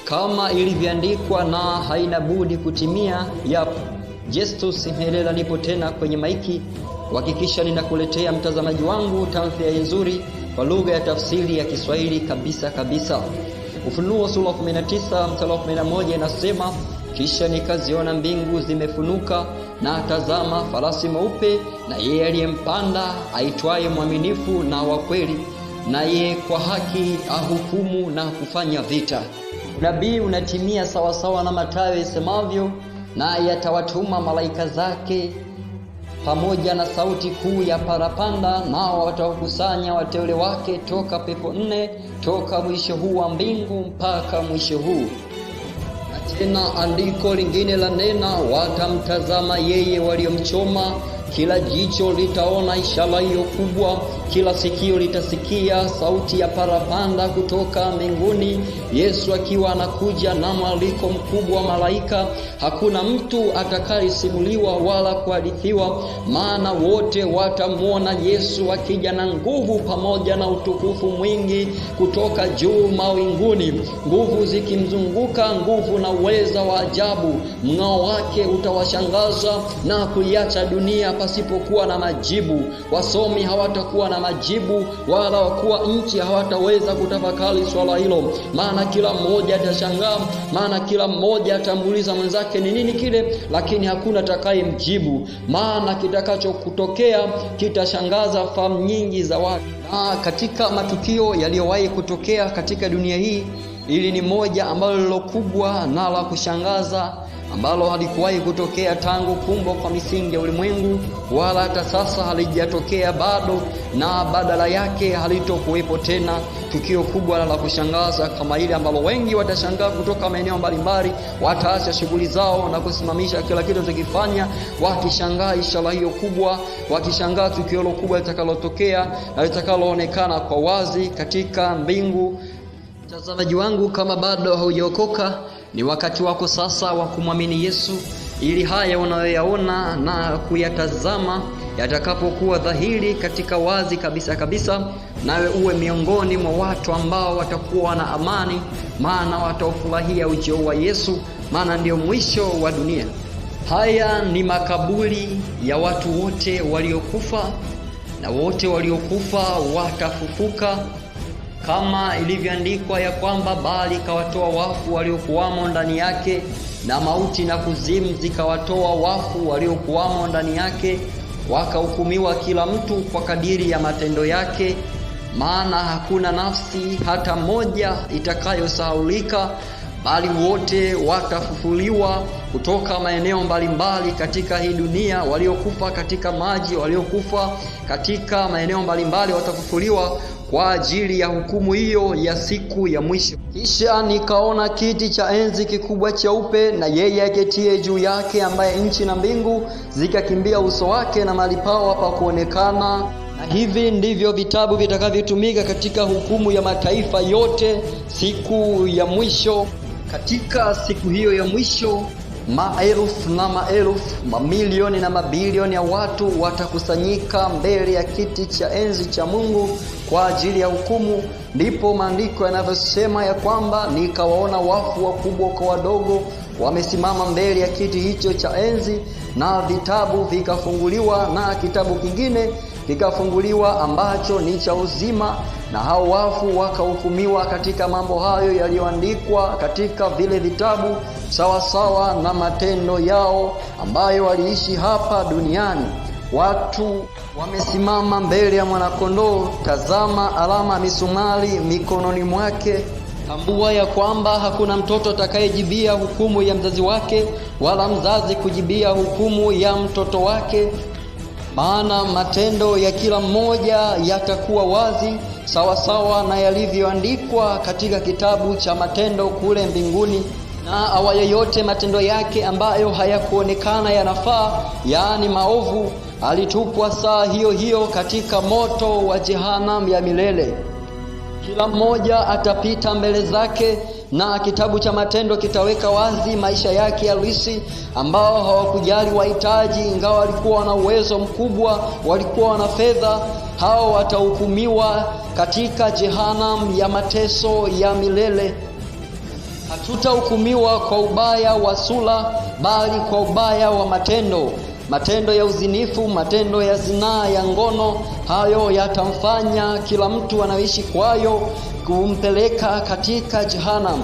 kama ilivyoandikwa na haina budi kutimia. Justus Mhelela nipo tena kwenye maiki kuhakikisha ninakuletea mtazamaji wangu tamthilia nzuri kwa lugha ya tafsiri ya Kiswahili kabisa. Ufunuo sura 19 mstari wa 11 inasema, kisha nikaziona mbingu zimefunuka, na tazama farasi mweupe, na yeye aliyempanda aitwaye mwaminifu na wa kweli, na yeye kwa haki ahukumu na kufanya vita. Nabii unatimia sawasawa na Mathayo isemavyo, na yatawatuma malaika zake pamoja na sauti kuu ya parapanda, nao watawakusanya wateule wake toka pepo nne, toka mwisho huu wa mbingu mpaka mwisho huu. Na tena andiko lingine la nena, watamtazama yeye waliomchoma, kila jicho litaona ishara hiyo kubwa, kila sikio litasikia sauti ya parapanda kutoka mbinguni, Yesu akiwa anakuja na mwaliko mkubwa wa malaika. Hakuna mtu atakayesimuliwa wala kuhadithiwa, maana wote watamwona Yesu akija na nguvu pamoja na utukufu mwingi kutoka juu mawinguni, nguvu zikimzunguka, nguvu na uweza wa ajabu. Mng'ao wake utawashangaza na kuiacha dunia pasipokuwa na majibu. Wasomi hawatakuwa na majibu, wala wakuu wa nchi hawataweza kutafakari swala hilo, maana kila mmoja atashangaa, maana kila mmoja atamuuliza mwenzake ni nini kile, lakini hakuna atakayemjibu, maana kitakachokutokea kitashangaza fahamu nyingi za watu. Na katika matukio yaliyowahi kutokea katika dunia hii, ili ni moja ambalo lilokubwa na la kushangaza, ambalo halikuwahi kutokea tangu kuumbwa kwa misingi ya ulimwengu, wala hata sasa halijatokea bado, na badala yake halitokuwepo tena. Tukio kubwa la kushangaza kama ile ambalo wengi watashangaa kutoka maeneo mbalimbali, wataacha shughuli zao na kusimamisha kila kitu chokifanya, wakishangaa ishara hiyo kubwa, wakishangaa tukio hilo kubwa litakalotokea na litakaloonekana kwa wazi katika mbingu. Mtazamaji wangu, kama bado haujaokoka, ni wakati wako sasa wa kumwamini Yesu, ili haya unayoyaona na kuyatazama yatakapokuwa dhahiri katika wazi kabisa, nawe uwe miongoni mwa watu ambao watakuwa na amani, maana wataufurahia ujio wa Yesu, maana ndio mwisho wa dunia. Haya ni makaburi ya watu wote waliokufa, na wote waliokufa watafufuka, kama ilivyoandikwa ya kwamba bali kawatoa wafu waliokuwamo ndani yake, na mauti na kuzimu zikawatoa wafu waliokuwamo ndani yake, wakahukumiwa kila mtu kwa kadiri ya matendo yake. Maana hakuna nafsi hata moja itakayosahaulika, bali wote watafufuliwa kutoka maeneo mbalimbali katika hii dunia. Waliokufa katika maji, waliokufa katika maeneo mbalimbali watafufuliwa kwa ajili ya hukumu hiyo ya siku ya mwisho. Kisha nikaona kiti cha enzi kikubwa cheupe, na yeye aketie juu yake, ambaye nchi na mbingu zikakimbia uso wake, na mahali pao pa kuonekana. Na hivi ndivyo vitabu vitakavyotumika katika hukumu ya mataifa yote siku ya mwisho. Katika siku hiyo ya mwisho, maelfu na maelfu, mamilioni na mabilioni ya watu watakusanyika mbele ya kiti cha enzi cha Mungu kwa ajili ya hukumu. Ndipo maandiko yanavyosema ya kwamba, nikawaona wafu wakubwa kwa wadogo wamesimama mbele ya kiti hicho cha enzi, na vitabu vikafunguliwa, na kitabu kingine kikafunguliwa ambacho ni cha uzima, na hao wafu wakahukumiwa katika mambo hayo yaliyoandikwa katika vile vitabu, sawa na matendo yao ambayo waliishi hapa duniani. Watu wamesimama mbele ya mwanakondoo. Tazama alama ya misumari mikononi mwake. Tambua ya kwamba hakuna mtoto atakayejibia hukumu ya mzazi wake, wala mzazi kujibia hukumu ya mtoto wake, maana matendo ya kila mmoja yatakuwa wazi, sawa na yalivyoandikwa katika kitabu cha matendo kule mbinguni. Na awaye yote matendo yake ambayo hayakuonekana yanafaa, yaani maovu, alitupwa saa hiyo katika moto wa jehanamu ya milele. Kila mmoja atapita mbele zake, na kitabu cha matendo kitaweka wazi maisha yake halisi, ambao hawakujali wahitaji, ingawa walikuwa na uwezo mkubwa, walikuwa na fedha. Hao watahukumiwa katika jehanamu ya mateso ya milele. Hatutahukumiwa kwa ubaya wa sura, bali kwa ubaya wa matendo. Matendo ya uzinifu, matendo ya zinaa, ya ngono, hayo yatamfanya kila mtu anaishi kwayo kumpeleka katika jehanamu.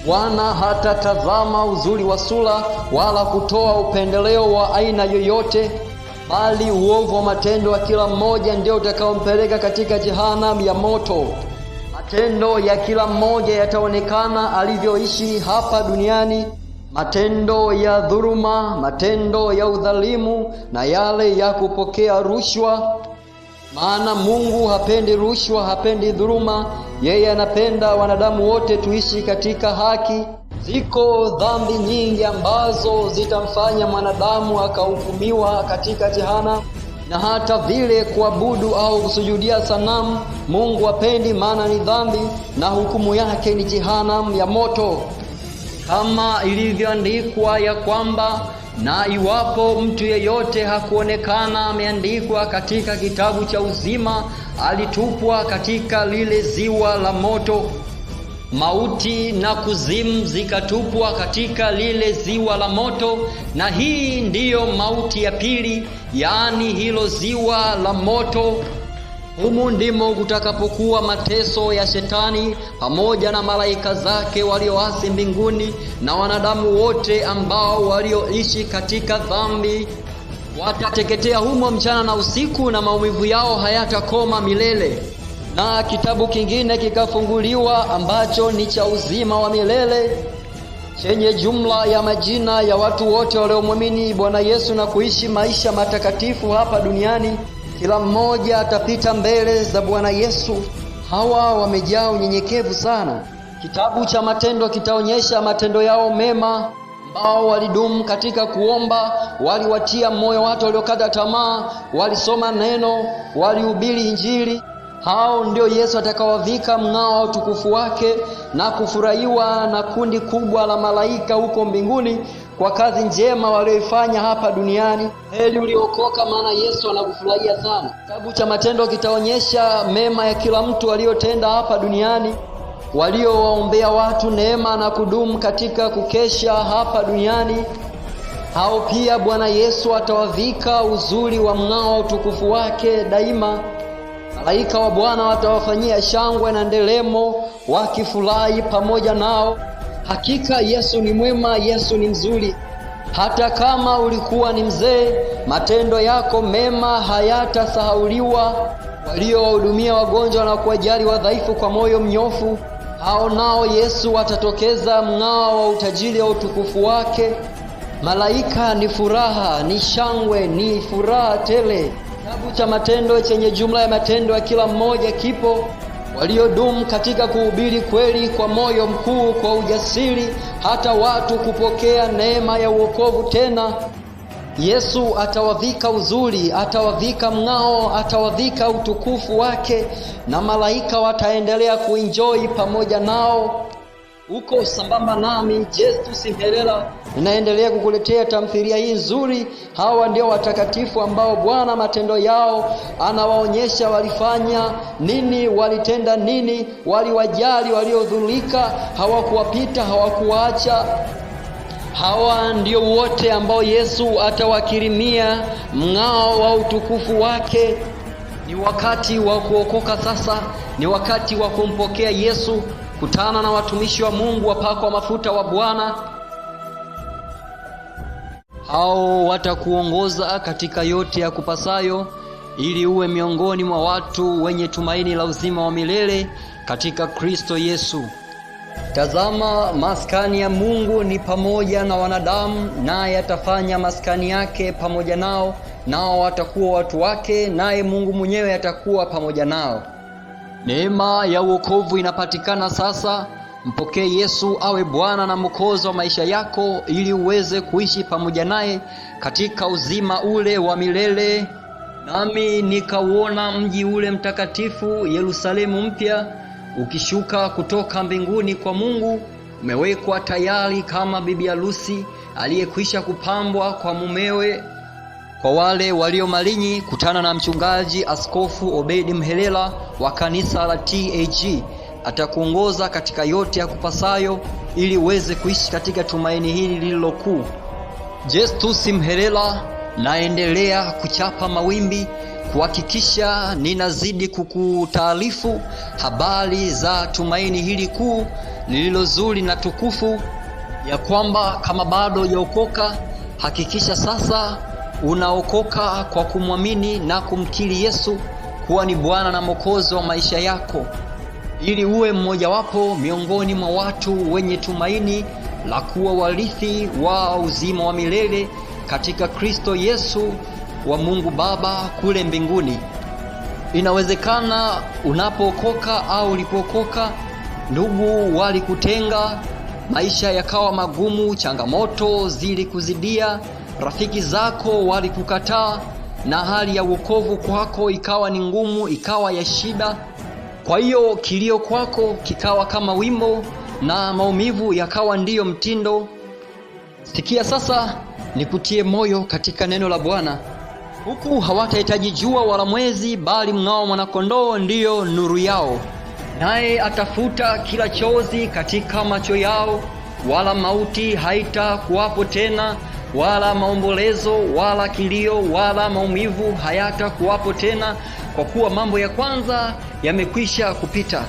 Bwana hatatazama uzuri wa sura wala kutoa upendeleo wa aina yoyote, bali uovu wa matendo ya kila mmoja ndio utakaompeleka katika jehanamu ya moto. Matendo ya kila mmoja yataonekana alivyoishi hapa duniani: matendo ya dhuluma, matendo ya udhalimu na yale ya kupokea rushwa. Maana Mungu hapendi rushwa, hapendi dhuluma. Yeye anapenda wanadamu wote tuishi katika haki. Ziko dhambi nyingi ambazo zitamfanya mwanadamu akahukumiwa katika jehanamu, na hata vile kuabudu au kusujudia sanamu Mungu hapendi, maana ni dhambi na hukumu yake ni jehanamu ya moto, kama ilivyoandikwa ya kwamba, na iwapo mtu yeyote hakuonekana ameandikwa katika kitabu cha uzima, alitupwa katika lile ziwa la moto. Mauti na kuzimu zikatupwa katika lile ziwa la moto, na hii ndiyo mauti ya pili, yaani hilo ziwa la moto. Humu ndimo kutakapokuwa mateso ya Shetani pamoja na malaika zake walioasi mbinguni, na wanadamu wote ambao walioishi katika dhambi watateketea humo mchana na usiku, na maumivu yao hayatakoma milele. Na kitabu kingine kikafunguliwa ambacho ni cha uzima wa milele, chenye jumla ya majina ya watu wote waliomwamini Bwana Yesu na kuishi maisha matakatifu hapa duniani. Kila mmoja atapita mbele za Bwana Yesu. Hawa wamejaa unyenyekevu sana. Kitabu cha matendo kitaonyesha matendo yao mema, ambao walidumu katika kuomba, waliwatia moyo watu waliokata tamaa, walisoma neno, walihubiri Injili. Hao ndio Yesu atakawavika mng'ao wa utukufu wake na kufurahiwa na kundi kubwa la malaika huko mbinguni kwa kazi njema walioifanya hapa duniani. Heri uliokoka, maana Yesu anakufurahia sana. Kitabu cha matendo kitaonyesha mema ya kila mtu aliyotenda hapa duniani, waliowaombea watu neema na kudumu katika kukesha hapa duniani. Hao pia Bwana Yesu atawavika uzuri wa mng'ao wa utukufu wake daima. Malaika wa Bwana watawafanyia shangwe na ndelemo, wakifurahi pamoja nao. Hakika Yesu ni mwema, Yesu ni mzuri. Hata kama ulikuwa ni mzee, matendo yako mema hayatasahauliwa. Waliowahudumia wagonjwa na kuwajali wadhaifu kwa moyo mnyofu, hao nao Yesu watatokeza mng'ao wa utajiri wa utukufu wake. Malaika ni furaha, ni shangwe, ni furaha tele. Kitabu cha matendo chenye jumla ya matendo ya kila mmoja kipo. Waliodumu katika kuhubiri kweli kwa moyo mkuu, kwa ujasiri, hata watu kupokea neema ya uokovu tena. Yesu atawavika uzuri, atawavika mng'ao, atawavika utukufu wake, na malaika wataendelea kuenjoy pamoja nao. Uko sambamba nami Justus Mhelela, ninaendelea kukuletea tamthilia hii nzuri. Hawa ndio watakatifu ambao Bwana matendo yao anawaonyesha walifanya nini, walitenda nini, waliwajali waliodhulika, hawakuwapita, hawakuacha. Hawa ndio wote ambao Yesu atawakirimia mng'ao wa utukufu wake. Ni wakati wa kuokoka sasa, ni wakati wa kumpokea Yesu. Kutana na watumishi wa Mungu wapakwa mafuta wa Bwana. Hao watakuongoza katika yote ya kupasayo, ili uwe miongoni mwa watu wenye tumaini la uzima wa milele katika Kristo Yesu. Tazama, maskani ya Mungu ni pamoja na wanadamu, naye atafanya maskani yake pamoja nao, nao watakuwa watu wake, naye Mungu mwenyewe atakuwa pamoja nao. Neema ya wokovu inapatikana sasa. Mpokee Yesu awe Bwana na Mwokozi wa maisha yako, ili uweze kuishi pamoja naye katika uzima ule wa milele. Nami nikauona mji ule mtakatifu Yerusalemu mpya ukishuka kutoka mbinguni kwa Mungu, umewekwa tayari kama bibi harusi aliyekwisha kupambwa kwa mumewe. Kwa wale walio malinyi, kutana na mchungaji Askofu Obedi Mhelela wa kanisa la TAG. Atakuongoza katika yote ya kupasayo ili uweze kuishi katika tumaini hili lililokuu. Justus Mhelela, naendelea kuchapa mawimbi kuhakikisha ninazidi kukutaarifu habari za tumaini hili kuu lililo zuri na tukufu, ya kwamba kama bado hujaokoka, hakikisha sasa unaokoka kwa kumwamini na kumkiri Yesu kuwa ni Bwana na Mwokozi wa maisha yako, ili uwe mmojawapo miongoni mwa watu wenye tumaini la kuwa warithi wa uzima wa milele katika Kristo Yesu wa Mungu Baba kule mbinguni. Inawezekana unapookoka au ulipookoka, ndugu walikutenga, maisha yakawa magumu, changamoto zilikuzidia, rafiki zako walikukataa, na hali ya wokovu kwako ikawa ni ngumu, ikawa ya shida. Kwa hiyo kilio kwako kikawa kama wimbo na maumivu yakawa ndiyo mtindo. Sikia sasa nikutie moyo katika neno la Bwana. Huku hawatahitaji jua wala mwezi, bali mng'ao mwanakondoo ndiyo nuru yao. Naye atafuta kila chozi katika macho yao, wala mauti haitakuwapo tena, wala maombolezo wala kilio wala maumivu hayatakuwapo tena, kwa kuwa mambo ya kwanza yamekwisha kupita.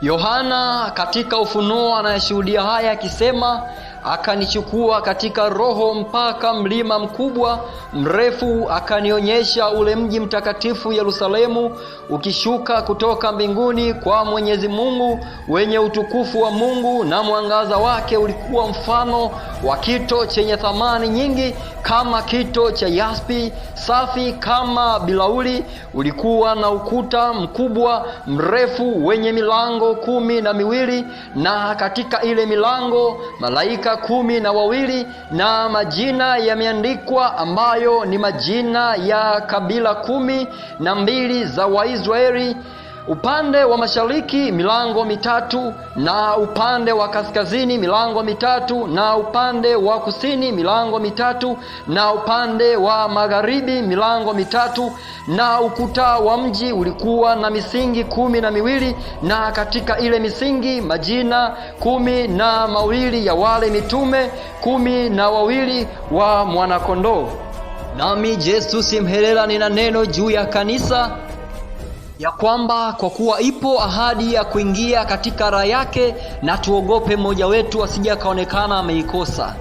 Yohana katika Ufunuo anayashuhudia haya akisema, akanichukua katika roho mpaka mlima mkubwa mrefu, akanionyesha ule mji mtakatifu Yerusalemu ukishuka kutoka mbinguni kwa Mwenyezi Mungu, wenye utukufu wa Mungu, na mwangaza wake ulikuwa mfano wa kito chenye thamani nyingi, kama kito cha yaspi safi kama bilauri. Ulikuwa na ukuta mkubwa mrefu wenye milango 12, na katika ile milango malaika 12, na majina yameandikwa, ambayo ni majina ya kabila 12 za Waisraeli. Upande wa mashariki milango 3, na upande wa kaskazini milango 3, na upande wa kusini milango 3, na upande wa magharibi milango 3. Na ukuta wa mji ulikuwa na misingi 12, na katika ile misingi majina 12 ya wale mitume 12 wa mwanakondoo. Nami Justus Mhelela nina neno juu ya kanisa, ya kwamba kwa kuwa ipo ahadi ya kuingia katika raha yake, na tuogope mmoja wetu asije akaonekana ameikosa.